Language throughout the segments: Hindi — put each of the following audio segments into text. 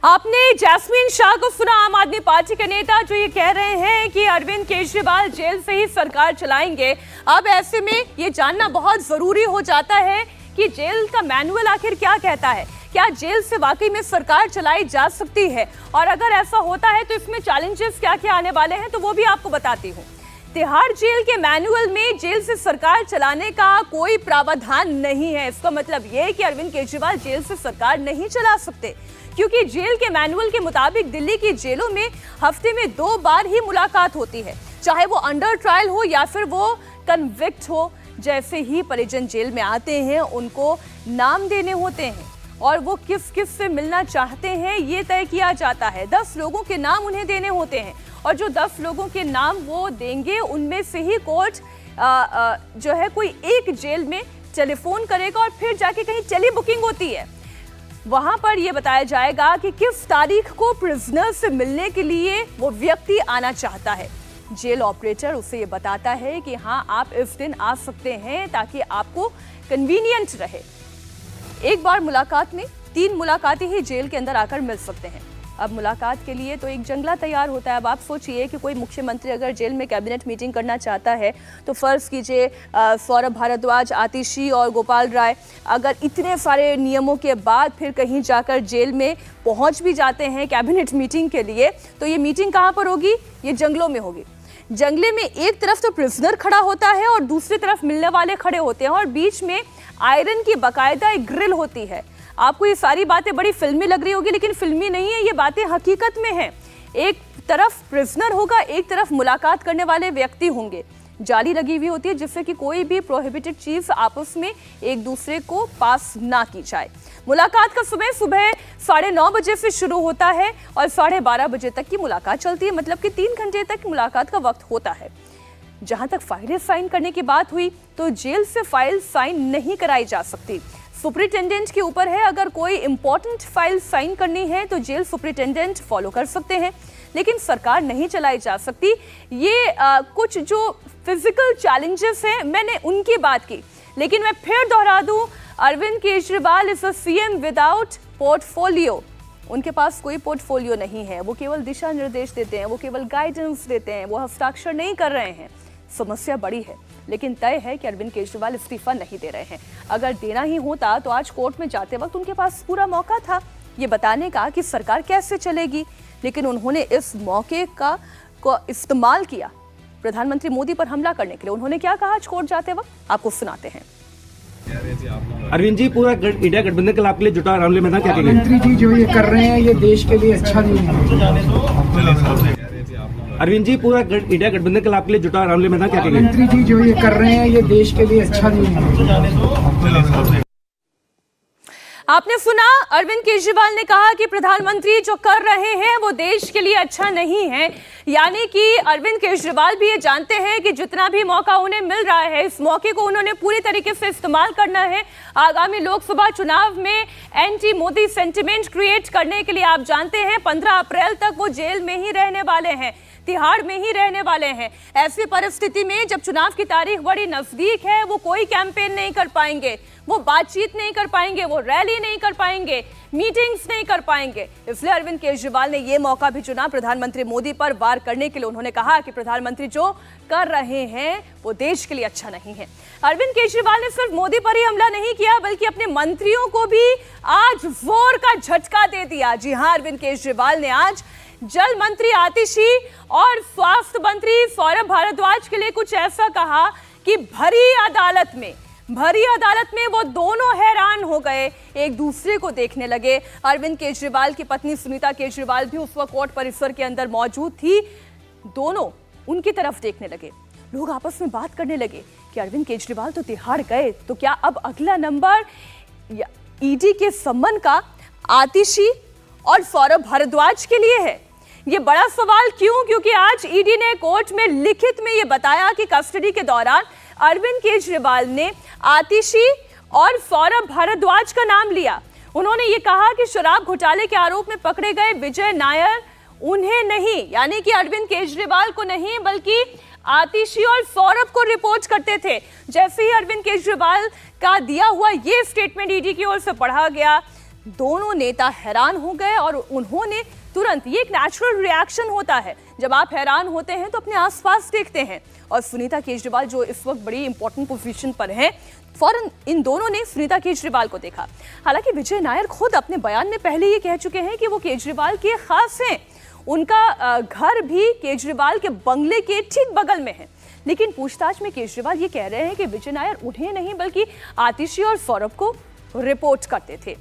आपने जैस्मीन शाह को सुना, आम आदमी पार्टी के नेता जो ये कह रहे हैं कि अरविंद केजरीवाल जेल से ही सरकार चलाएंगे। अब ऐसे में ये जानना बहुत जरूरी हो जाता है कि जेल का मैनुअल आखिर क्या कहता है, क्या जेल से वाकई में सरकार चलाई जा सकती है, और अगर ऐसा होता है तो इसमें चैलेंजेस क्या क्या आने वाले हैं, तो वो भी आपको बताती हूँ। तिहाड़ जेल के मैनुअल में जेल से सरकार चलाने का कोई प्रावधान नहीं है। इसका मतलब ये है कि अरविंद केजरीवाल जेल से सरकार नहीं चला सकते, क्योंकि जेल के मैनुअल के मुताबिक दिल्ली की जेलों में हफ्ते में 2 बार ही मुलाकात होती है, चाहे वो अंडर ट्रायल हो या फिर वो कन्विक्ट हो। जैसे ही परिजन जेल में आते हैं उनको नाम देने होते हैं और वो किस किस से मिलना चाहते हैं ये तय किया जाता है। 10 लोगों के नाम उन्हें देने होते हैं और जो 10 लोगों के नाम वो देंगे उनमें से ही कोर्ट जो है कोई एक जेल में टेलीफोन करेगा और फिर जाके कहीं टेली बुकिंग होती है, वहां पर यह बताया जाएगा कि किस तारीख को प्रिजनर से मिलने के लिए वो व्यक्ति आना चाहता है। जेल ऑपरेटर उसे ये बताता है कि हाँ आप इस दिन आ सकते हैं ताकि आपको कन्वीनियंट रहे। एक बार मुलाकात में 3 मुलाकाती ही जेल के अंदर आकर मिल सकते हैं। अब मुलाकात के लिए तो एक जंगला तैयार होता है। अब आप सोचिए कि कोई मुख्यमंत्री अगर जेल में कैबिनेट मीटिंग करना चाहता है तो फर्ज कीजिए सौरभ भारद्वाज, आतिशी और गोपाल राय अगर इतने सारे नियमों के बाद फिर कहीं जाकर जेल में पहुंच भी जाते हैं कैबिनेट मीटिंग के लिए, तो ये मीटिंग कहाँ पर होगी? ये जंगलों में होगी। जंगले में एक तरफ तो प्रिजनर खड़ा होता है और दूसरी तरफ मिलने वाले खड़े होते हैं और बीच में आयरन की बाकायदा एक ग्रिल होती है। आपको ये सारी बातें बड़ी फिल्मी लग रही होगी, लेकिन फिल्मी नहीं है, ये बातें हकीकत में हैं। एक तरफ प्रिजनर होगा, एक तरफ मुलाकात करने वाले व्यक्ति होंगे। जाली लगी हुई होती है जिससे कि कोई भी प्रोहिबिटेड चीज आपस में एक दूसरे को पास ना की जाए। मुलाकात का समय सुबह 9:30 बजे से शुरू होता है और 12:30 बजे तक की मुलाकात चलती है, मतलब कि 3 घंटे तक मुलाकात का वक्त होता है। जहां तक फाइलें साइन करने की बात हुई तो जेल से फाइल साइन नहीं कराई जा सकती। सुपरिटेंडेंट के ऊपर है, अगर कोई इंपॉर्टेंट फाइल साइन करनी है तो जेल सुपरिटेंडेंट फॉलो कर सकते हैं, लेकिन सरकार नहीं चलाई जा सकती। ये कुछ जो फिजिकल चैलेंजेस हैं मैंने उनकी बात की, लेकिन मैं फिर दोहरा दूं, Arvind Kejriwal is a CM without portfolio. उनके पास कोई पोर्टफोलियो नहीं है, वो केवल दिशा निर्देश देते हैं, वो केवल गाइडेंस देते हैं, वो हस्ताक्षर नहीं कर रहे हैं। समस्या बड़ी है, लेकिन तय है कि अरविंद केजरीवाल इस्तीफा नहीं दे रहे हैं। अगर देना ही होता तो आज कोर्ट में जाते वक्त उनके पास पूरा मौका था ये बताने का कि सरकार कैसे चलेगी, लेकिन उन्होंने इस मौके को इस्तेमाल किया प्रधानमंत्री मोदी पर हमला करने के लिए। उन्होंने क्या कहा आज कोर्ट जाते वक्त, आपको सुनाते हैं। अरविंद जी, पूरा इंडिया गठबंधन के लाभ के लिए जुटा रामलीला मैदान, क्या कहेंगे? मंत्री जी जो ये कर रहे हैं ये देश के लिए अच्छा नहीं है। अरविंद जी, पूरा इंडिया गठबंधन के लाभ के लिए जुटा रामलीला मैदान, क्या कहेंगे? मंत्री जी जो ये कर रहे हैं ये देश के लिए अच्छा नहीं है। आपने सुना, अरविंद केजरीवाल ने कहा कि प्रधानमंत्री जो कर रहे हैं वो देश के लिए अच्छा नहीं है। यानी कि अरविंद केजरीवाल भी ये जानते हैं कि जितना भी मौका उन्हें मिल रहा है इस मौके को उन्होंने पूरी तरीके से इस्तेमाल करना है। आगामी लोकसभा चुनाव में एंटी मोदी सेंटिमेंट क्रिएट करने के लिए आप जानते हैं 15 अप्रैल तक वो जेल में ही रहने वाले हैं, तिहाड़ में ही रहने वाले हैं। ऐसी परिस्थिति में जब चुनाव की तारीख बड़ी नजदीक है वो कोई कैंपेन नहीं कर पाएंगे, वो बातचीत नहीं कर पाएंगे, वो रैली नहीं कर पाएंगे, मीटिंग्स नहीं कर पाएंगे। इसलिए अरविंद केजरीवाल ने ये मौका भी चुना प्रधानमंत्री मोदी पर वार करने के लिए। उन्होंने कहा कि प्रधानमंत्री जो कर रहे हैं वो देश के लिए अच्छा नहीं है। अरविंद केजरीवाल ने सिर्फ मोदी पर ही हमला नहीं किया बल्कि अपने मंत्रियों को भी आज जोर का झटका दे दिया। जी हाँ, अरविंद केजरीवाल ने आज जल मंत्री आतिशी और स्वास्थ्य मंत्री सौरभ भारद्वाज के लिए कुछ ऐसा कहा कि भरी अदालत में वो दोनों हैरान हो गए, एक दूसरे को देखने लगे। अरविंद केजरीवाल की पत्नी सुनीता केजरीवाल भी उस वक्त कोर्ट परिसर के अंदर मौजूद थी। दोनों उनकी तरफ देखने लगे, लोग आपस में बात करने लगे कि अरविंद केजरीवाल तो तिहाड़ गए, तो क्या अब अगला नंबर ईडी के सम्मन का आतिशी और सौरभ भारद्वाज के लिए है? ये बड़ा सवाल क्यों? क्योंकि आज ईडी ने कोर्ट में लिखित में ये बताया कि कस्टडी के दौरान अरविंद केजरीवाल ने आतिशी और सौरभ भारद्वाज का नाम लिया। उन्होंने ये कहा कि शराब घोटाले के आरोप में पकड़े गए विजय नायर उन्हें नहीं, यानी कि अरविंद केजरीवाल को नहीं बल्कि आतिशी और सौरभ को रिपोर्ट करते थे। जैसे ही अरविंद केजरीवाल का दिया हुआ ये स्टेटमेंट ईडी की ओर से पढ़ा गया, दोनों नेता हैरान हो गए और उन्होंने तुरंत, ये एक नेचुरल रिएक्शन होता है, जब आप हैरान होते हैं तो अपने आसपास देखते हैं। और सुनीता केजरीवाल जो इस वक्त बड़ी इंपॉर्टेंट पोजीशन पर हैं, फौरन इन दोनों ने सुनीता केजरीवाल को देखा। हालांकि विजय नायर खुद अपने बयान में पहले ये कह चुके हैं कि वो केजरीवाल के खास हैं, उनका घर भी केजरीवाल के बंगले के ठीक बगल में है। लेकिन पूछताछ में केजरीवाल ये कह रहे हैं कि विजय नायर उन्हें नहीं बल्कि आतिशी और सौरभ को रिपोर्ट करते थे।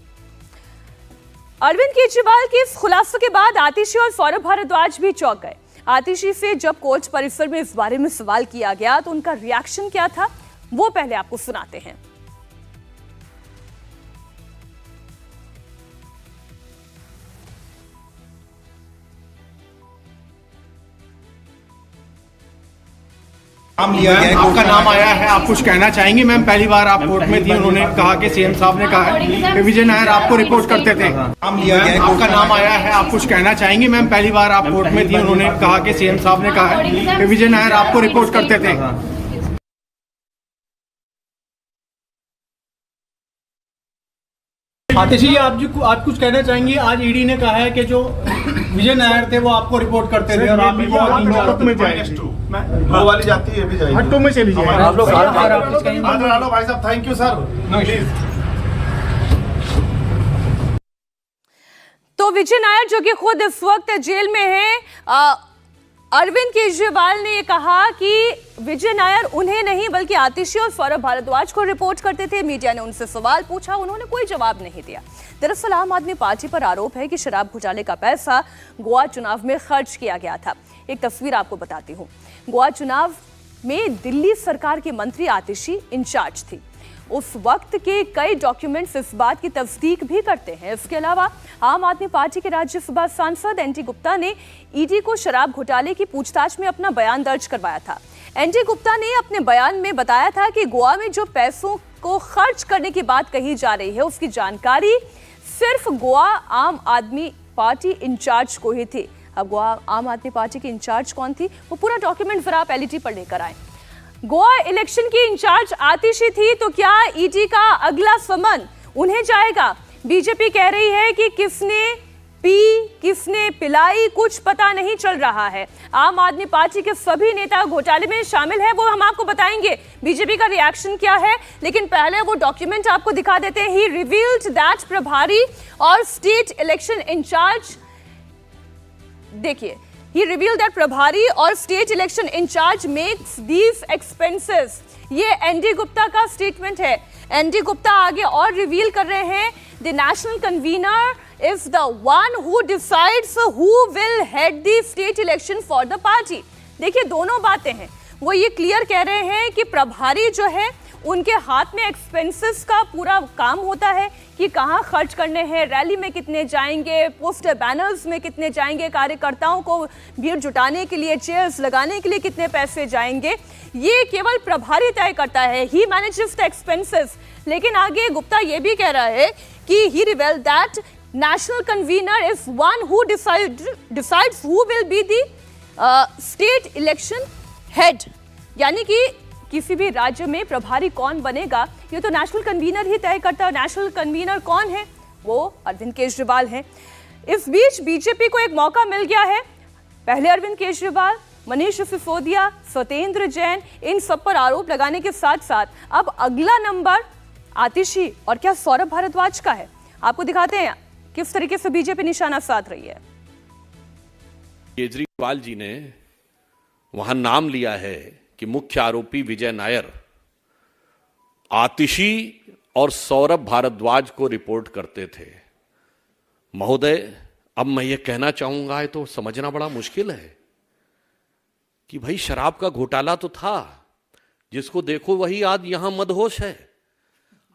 अरविंद केजरीवाल के इस खुलासे के बाद आतिशी और सौरभ भारद्वाज भी चौंक गए। आतिशी से जब कोर्ट परिसर में इस बारे में सवाल किया गया तो उनका रिएक्शन क्या था, वो पहले आपको सुनाते हैं। नाम लिया है, आपका नाम आया है, आप कुछ कहना चाहेंगे? मैम पहली बार आप कोर्ट में थी, उन्होंने कहा कि सीएम साहब ने कहा है कि विजय नायर आपको रिपोर्ट करते थे। नाम लिया है, आपका नाम आया है, आप कुछ कहना चाहेंगे? मैम पहली बार आप कोर्ट में थी, उन्होंने कहा कि सीएम साहब ने कहा है कि विजय नायर आपको रिपोर्ट करते थे। आतिशी जी, आप कुछ कहना चाहेंगे? आज ईडी ने कहा है कि जो विजय नायर थे वो आपको रिपोर्ट करते थे और आप भी वो वाली जाती है भी जाएगी। हट्टू में चली जाए आप लोग। भाई साहब थैंक यू सर, प्लीज। तो विजय नायर जो कि खुद इस वक्त जेल में है, अरविंद केजरीवाल ने ये कहा कि विजय नायर उन्हें नहीं बल्कि आतिशी और सौरभ भारद्वाज को रिपोर्ट करते थे। मीडिया ने उनसे सवाल पूछा, उन्होंने कोई जवाब नहीं दिया। दरअसल आम आदमी पार्टी पर आरोप है कि शराब घोटाले का पैसा गोवा चुनाव में खर्च किया गया था। एक तस्वीर आपको बताती हूँ। गोवा चुनाव में दिल्ली सरकार की मंत्री आतिशी इंचार्ज थी। उस वक्त के कई डॉक्यूमेंट्स इस बात की तस्दीक भी करते हैं। इसके अलावा आम आदमी पार्टी के राज्यसभा सांसद एनटी गुप्ता ने ईडी को शराब घोटाले की पूछताछ में अपना बयान दर्ज करवाया था। एनटी गुप्ता ने अपने बयान में बताया था कि गोवा में जो पैसों को खर्च करने की बात कही जा रही है उसकी जानकारी सिर्फ गोवा आम आदमी पार्टी इंचार्ज को ही थी। अब गोवा आम आदमी पार्टी की इंचार्ज कौन थी, वो पूरा डॉक्यूमेंट जरा आप एलईडी पर लेकर आए। गोवा इलेक्शन की इंचार्ज आतिशी थी, तो क्या ईडी का अगला समन उन्हें जाएगा? बीजेपी कह रही है कि किसने पी किसने पिलाई कुछ पता नहीं चल रहा है। आम आदमी पार्टी के सभी नेता घोटाले में शामिल है, वो हम आपको बताएंगे बीजेपी का रिएक्शन क्या है। लेकिन पहले वो डॉक्यूमेंट आपको दिखा देते हैं। ही रिवील्ड दैट प्रभारी और स्टेट इलेक्शन इंचार्ज, देखिए, he revealed that प्रभारी और state election incharge makes these expenses। ये एनडी गुप्ता का स्टेटमेंट है। एनडी गुप्ता आगे और रिवील कर रहे हैं, the national convener is the one who decides who will head the state election for the party। देखिए दोनों बातें हैं। वो ये क्लियर कह रहे हैं कि प्रभारी जो है उनके हाथ में एक्सपेंसेस का पूरा काम होता है कि कहाँ खर्च करने हैं, रैली में कितने जाएंगे, पोस्टर बैनर्स में कितने जाएंगे, कार्यकर्ताओं को भीड़ जुटाने के लिए, चेयर्स लगाने के लिए कितने पैसे जाएंगे, ये केवल प्रभारी तय करता है। He manages the expenses. लेकिन आगे गुप्ता ये भी कह रहा है कि he revealed that national convener is one who decides who will be the state election head. यानी कि किसी भी राज्य में प्रभारी कौन बनेगा ये तो नेशनल कन्वीनर ही तय करता है। नेशनल कन्वीनर कौन है? वो अरविंद केजरीवाल हैं। इस बीच बीजेपी को एक मौका मिल गया है। पहले अरविंद केजरीवाल, मनीष सिसोदिया, सत्येंद्र जैन, इन सब पर आरोप लगाने के साथ साथ अब अगला नंबर आतिशी और क्या सौरभ भारद्वाज का है। आपको दिखाते हैं किस तरीके से बीजेपी निशाना साध रही है। केजरीवाल जी ने वहां नाम लिया है कि मुख्य आरोपी विजय नायर आतिशी और सौरभ भारद्वाज को रिपोर्ट करते थे। महोदय, अब मैं ये कहना चाहूंगा, ये तो समझना बड़ा मुश्किल है कि भाई शराब का घोटाला तो था, जिसको देखो वही आज यहां मदहोश है।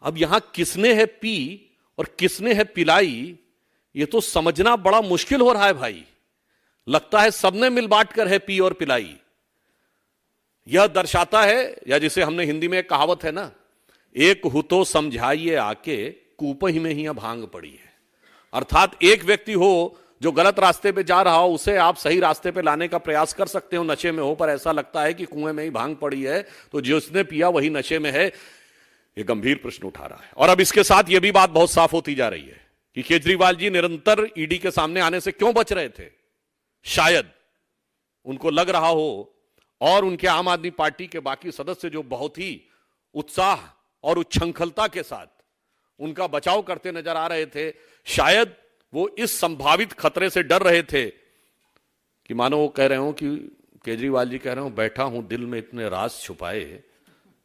अब यहां किसने है पी और किसने है पिलाई, ये तो समझना बड़ा मुश्किल हो रहा है भाई। लगता है सबने मिल बांट कर है पी और पिलाई। यह दर्शाता है, या जिसे हमने हिंदी में एक कहावत है ना, एक हु तो समझाइए आके कूप ही में ही भांग पड़ी है। अर्थात एक व्यक्ति हो जो गलत रास्ते पे जा रहा हो, उसे आप सही रास्ते पे लाने का प्रयास कर सकते हो, नशे में हो, पर ऐसा लगता है कि कुएं में ही भांग पड़ी है, तो जिसने पिया वही नशे में है। यह गंभीर प्रश्न उठा रहा है। और अब इसके साथ यह भी बात बहुत साफ होती जा रही है कि केजरीवाल जी निरंतर ईडी के सामने आने से क्यों बच रहे थे। शायद उनको लग रहा हो और उनके आम आदमी पार्टी के बाकी सदस्य जो बहुत ही उत्साह और उच्छृंखलता के साथ उनका बचाव करते नजर आ रहे थे, शायद वो इस संभावित खतरे से डर रहे थे कि मानो वो कह रहे हो कि केजरीवाल जी कह रहे हो बैठा हूं दिल में इतने राज छुपाए,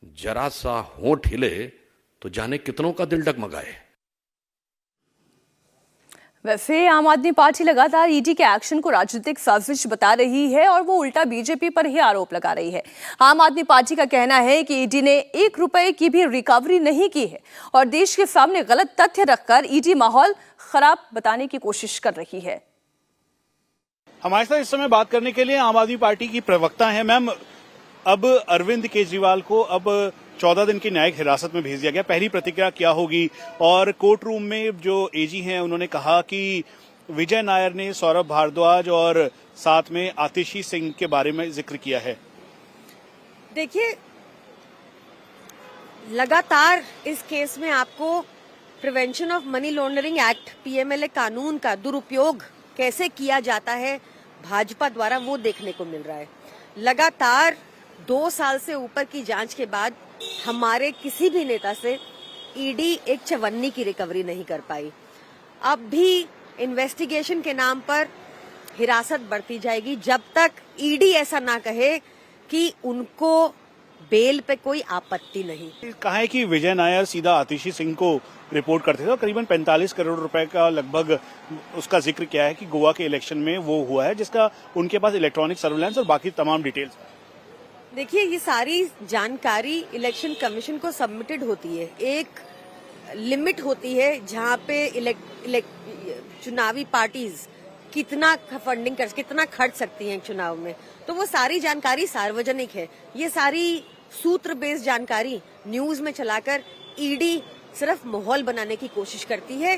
जरा सा होंठ हिले तो जाने कितनों का दिल डगमगाए। वैसे आम आदमी पार्टी लगातार ईडी के एक्शन को राजनीतिक साजिश बता रही है और वो उल्टा बीजेपी पर ही आरोप लगा रही है। आम आदमी पार्टी का कहना है कि ईडी ने 1 रुपए की भी रिकवरी नहीं की है और देश के सामने गलत तथ्य रखकर ईडी माहौल खराब बताने की कोशिश कर रही है। हमारे साथ इस समय बात करने के लिए आम आदमी पार्टी की प्रवक्ता है। मैम, अब अरविंद केजरीवाल को अब 14 दिन की न्यायिक हिरासत में भेज दिया गया, पहली प्रतिक्रिया क्या होगी? और कोर्ट रूम में जो एजी हैं उन्होंने कहा कि विजय नायर ने सौरभ भारद्वाज और साथ में आतिशी सिंह के बारे में जिक्र किया है। देखिए, लगातार इस केस में आपको prevention of money laundering act PMLA कानून का दुरुपयोग कैसे किया जाता है भाजपा द्वारा, वो देखने को मिल रहा है। लगातार 2 साल से ऊपर की जांच के बाद हमारे किसी भी नेता से ईडी एक चवन्नी की रिकवरी नहीं कर पाई। अब भी इन्वेस्टिगेशन के नाम पर हिरासत बढ़ती जाएगी जब तक ईडी ऐसा ना कहे कि उनको बेल पे कोई आपत्ति नहीं। कहा है कि विजय नायर सीधा आतिशी सिंह को रिपोर्ट करते थे और करीबन 45 करोड़ रुपए का लगभग उसका जिक्र किया है कि गोवा के इलेक्शन में वो हुआ है, जिसका उनके पास इलेक्ट्रॉनिक सर्विलांस और बाकी तमाम डिटेल्स। देखिए, ये सारी जानकारी इलेक्शन कमीशन को सबमिटेड होती है। एक लिमिट होती है जहां पे चुनावी पार्टीज कितना फंडिंग कर, कितना खर्च सकती हैं चुनाव में, तो वो सारी जानकारी सार्वजनिक है। ये सारी सूत्र बेस्ड जानकारी न्यूज में चलाकर ईडी सिर्फ माहौल बनाने की कोशिश करती है।